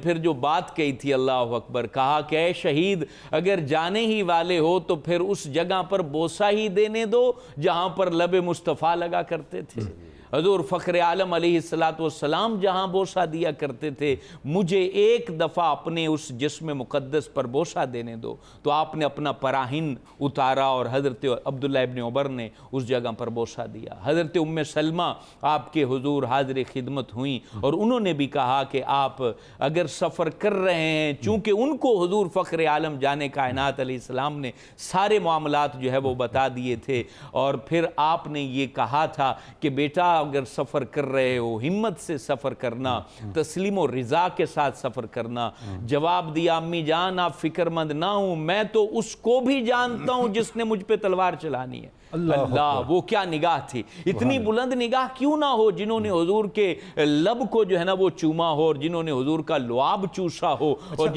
پھر جو بات کہی تھی، اللہ اکبر، کہا کہ اے شہید، اگر جانے ہی والے ہو تو پھر اس جگہ پر بوسہ ہی دینے دو جہاں پر لب مصطفیٰ لگا کرتے تھے۔ حضور فخر عالم علیہ السلام جہاں بوسہ دیا کرتے تھے، مجھے ایک دفعہ اپنے اس جسم مقدس پر بوسہ دینے دو۔ تو آپ نے اپنا پراہن اتارا اور حضرت عبداللہ ابن عمر نے اس جگہ پر بوسہ دیا۔ حضرت ام سلمہ آپ کے حضور حاضر خدمت ہوئیں اور انہوں نے بھی کہا کہ آپ اگر سفر کر رہے ہیں، چونکہ ان کو حضور فخر عالم جانے کائنات علیہ السلام نے سارے معاملات جو ہے وہ بتا دیے تھے، اور پھر آپ نے یہ کہا تھا کہ بیٹا اگر سفر کر رہے ہو ہمت سے سفر کرنا، تسلیم و رضا کے ساتھ سفر کرنا۔ جواب دیا، امی جان آپ فکر مند نہ ہوں، میں تو اس کو بھی جانتا ہوں جس نے مجھ پہ تلوار چلانی ہے۔ اللہ، وہ کیا نگاہ تھی، اتنی بلند نگاہ کیوں نہ ہو جنہوں نے حضور کے لب کو جو ہے نا وہ چوما ہو، اور جنہوں نے حضور کا لعاب چوسا ہو، اور